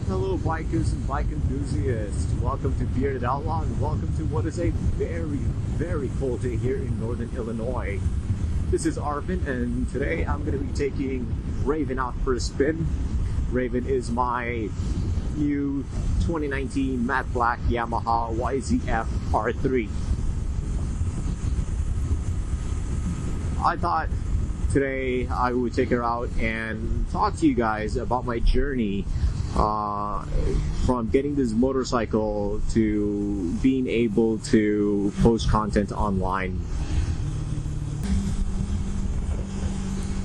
Hello bikers and bike enthusiasts, welcome to Bearded Outlaw and welcome to what is a very cold day here in northern Illinois. This is Arvin and today I'm going to be taking Raven out for a spin. Raven is my new 2019 matte black Yamaha YZF-R3. I thought today I would take her out and talk to you guys about my journey from getting this motorcycle to being able to post content online.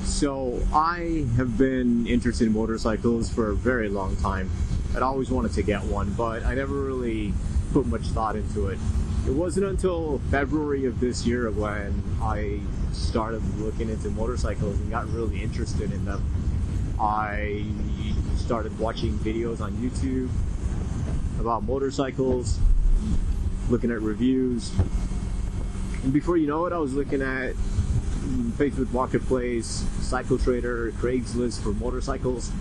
So I have been interested in motorcycles for a very long time. I'd always wanted to get one, but I never really put much thought into it. It wasn't until February of this year when I started looking into motorcycles and got really interested in them. I started watching videos on YouTube about motorcycles, looking at reviews, and before you know it, I was looking at Facebook Marketplace, Cycle Trader, Craigslist for motorcycles.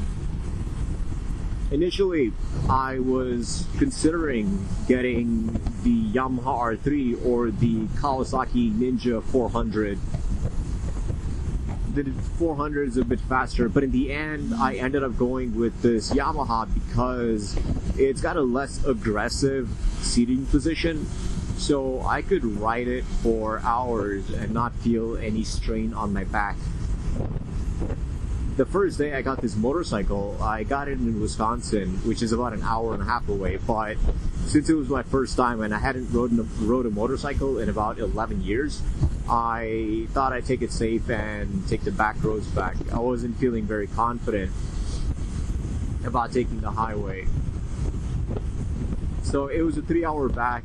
Initially, I was considering getting the Yamaha R3 or the Kawasaki Ninja 400. The 400 is a bit faster, but in the end, I ended up going with this Yamaha because it's got a less aggressive seating position, so I could ride it for hours and not feel any strain on my back. The first day I got this motorcycle, I got it in Wisconsin, which is about an hour and a half away, but since it was my first time and I hadn't rode a motorcycle in about 11 years, I thought I'd take it safe and take the back roads back. I wasn't feeling very confident about taking the highway. So it was a 3-hour back,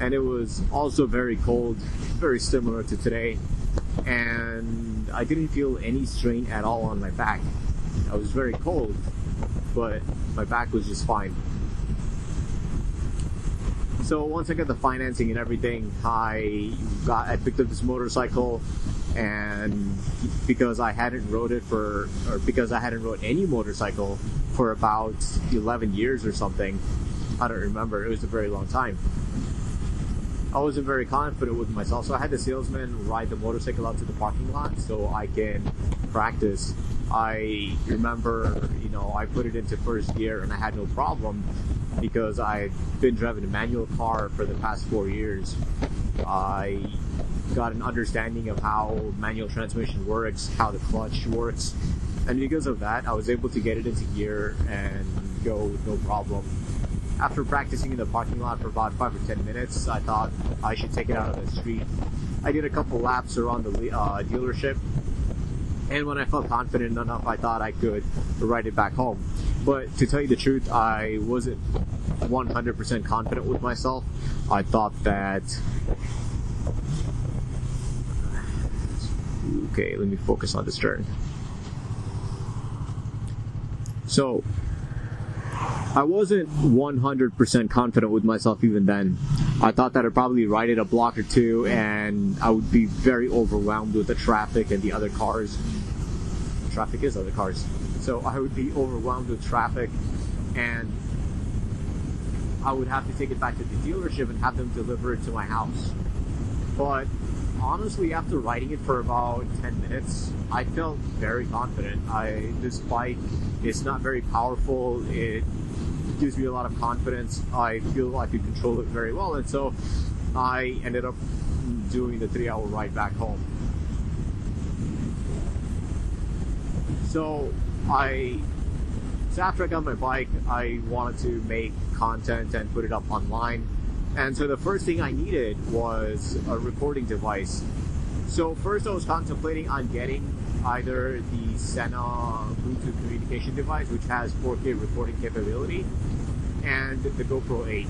and it was also very cold, very similar to today, and I didn't feel any strain at all on my back. I was very cold, but my back was just fine. So once I got the financing and everything, I picked up this motorcycle, and because I hadn't rode any motorcycle for about 11 years or something, I don't remember, it was a very long time. I wasn't very confident with myself, so I had the salesman ride the motorcycle out to the parking lot so I can practice. I remember, I put it into first gear and I had no problem because I've been driving a manual car for the past 4 years. I got an understanding of how manual transmission works, how the clutch works, and because of that, I was able to get it into gear and go with no problem. After practicing in the parking lot for about 5 or 10 minutes, I thought I should take it out on the street. I did a couple laps around the dealership, and when I felt confident enough, I thought I could ride it back home. But to tell you the truth, I wasn't 100% confident with myself. I thought that... Okay, let me focus on this turn. So, I wasn't 100% confident with myself even then. I thought that I'd probably ride it a block or two and I would be very overwhelmed with the traffic and the other cars. Traffic is other cars. So I would be overwhelmed with traffic and I would have to take it back to the dealership and have them deliver it to my house. But honestly, after riding it for about 10 minutes, I felt very confident. This bike is not very powerful. It gives me a lot of confidence. I feel I could control it very well, and so I ended up doing the 3-hour ride back home. So after I got my bike, I wanted to make content and put it up online. And so the first thing I needed was a recording device. So first I was contemplating on getting either the Sena Bluetooth communication device, which has 4K recording capability, and the GoPro 8.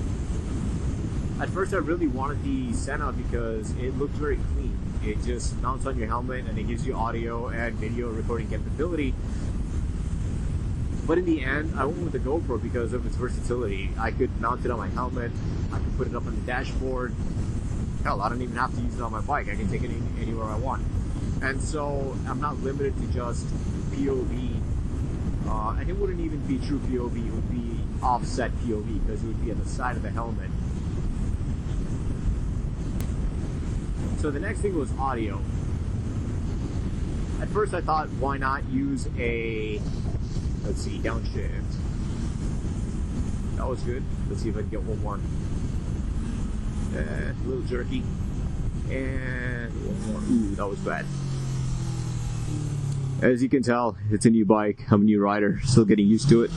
At first I really wanted the Sena because it looked very clean. It just mounts on your helmet and it gives you audio and video recording capability. But in the end, I went with the GoPro because of its versatility. I could mount it on my helmet, I could put it up on the dashboard. Hell, I don't even have to use it on my bike. I can take it anywhere I want. And so I'm not limited to just POV and it wouldn't even be true POV, it would be offset POV because it would be at the side of the helmet. So the next thing was audio. At first I thought, why not use a, let's see, downshift. That was good. Let's see if I can get one more. A little jerky. And one more. Ooh, that was bad. As you can tell, it's a new bike. I'm a new rider, still getting used to it.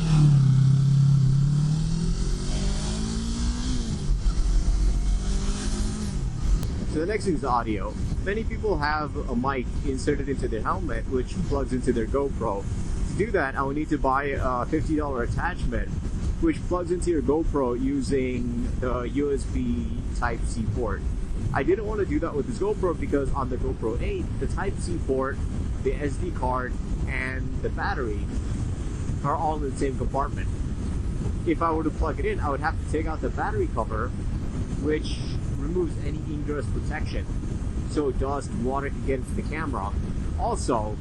So the next thing is audio. Many people have a mic inserted into their helmet which plugs into their GoPro. To do that, I will need to buy a $50 attachment which plugs into your GoPro using the USB Type-C port. I didn't want to do that with this GoPro because on the GoPro 8, the Type-C port, the SD card, and the battery are all in the same compartment. If I were to plug it in, I would have to take out the battery cover, which removes any ingress protection, so dust, water can get into the camera. Also,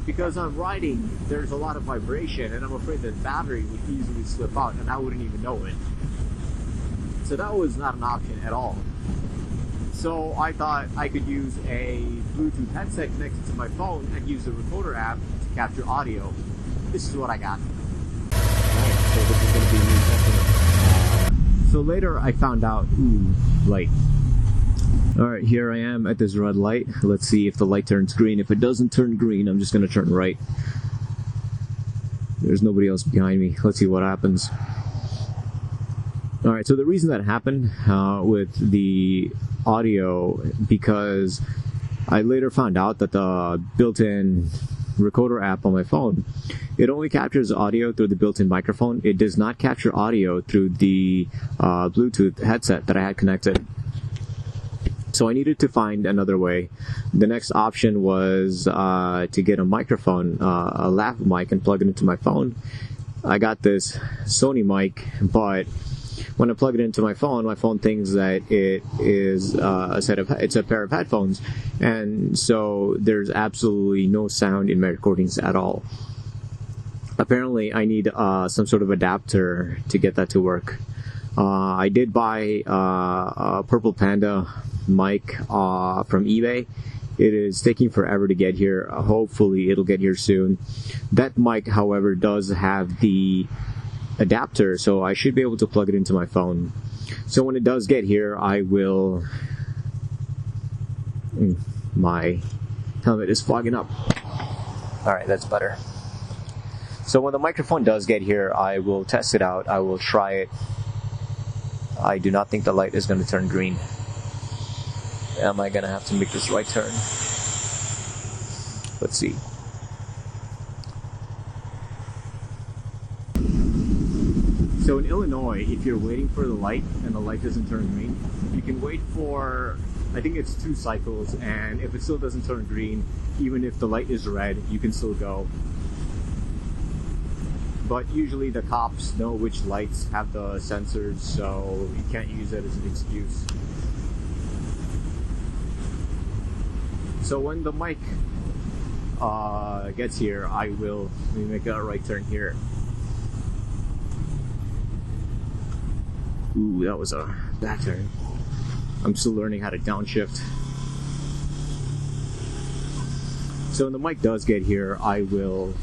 because I'm riding, there's a lot of vibration, and I'm afraid the battery would easily slip out, and I wouldn't even know it. So that was not an option at all. So I thought I could use a Bluetooth headset connected to my phone and use the recorder app to capture audio. This is what I got. Alright, so this is going to be a new session. So later I found out, ooh, light. Alright, here I am at this red light. Let's see if the light turns green. If it doesn't turn green, I'm just going to turn right. There's nobody else behind me. Let's see what happens. Alright, so the reason that happened with the audio, because I later found out that the built-in recorder app on my phone, it only captures audio through the built-in microphone. It does not capture audio through the Bluetooth headset that I had connected. So I needed to find another way. The next option was to get a microphone, a lav mic, and plug it into my phone. I got this Sony mic, but when I plug it into my phone thinks that it is it's a pair of headphones, and so there's absolutely no sound in my recordings at all. Apparently, I need some sort of adapter to get that to work. I did buy a Purple Panda mic from eBay. It is taking forever to get here. Hopefully, it'll get here soon. That mic, however, does have the adapter, so I should be able to plug it into my phone. So when it does get here, I will... My helmet is fogging up. Alright, that's better. So when the microphone does get here, I will test it out. I will try it. I do not think the light is going to turn green. Am I going to have to make this right turn? Let's see. So in Illinois, if you're waiting for the light and the light doesn't turn green, you can wait for, I think it's 2 cycles, and if it still doesn't turn green, even if the light is red, you can still go. But usually the cops know which lights have the sensors, so you can't use it as an excuse. So when the mic gets here, I will make a right turn here. Ooh, that was a bad turn. I'm still learning how to downshift. So when the mic does get here, I will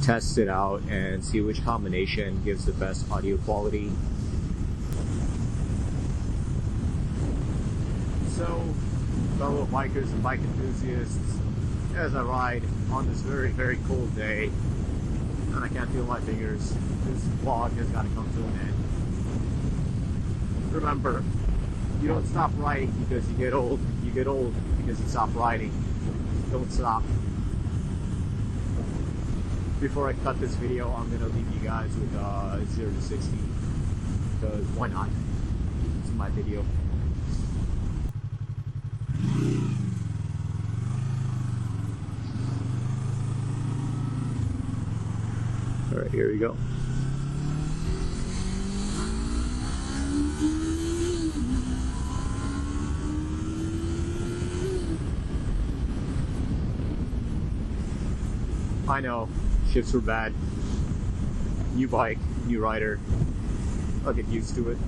test it out and see which combination gives the best audio quality. So, fellow bikers and bike enthusiasts, as I ride on this very, very cold day, and I can't feel my fingers, this vlog has got to come to an end. Remember, you don't stop riding because you get old. You get old because you stop riding. Don't stop. Before I cut this video, I'm going to leave you guys with 0 to 60. Because why not? It's my video. Alright, here we go. I know, shifts were bad. New bike, new rider. I'll get used to it.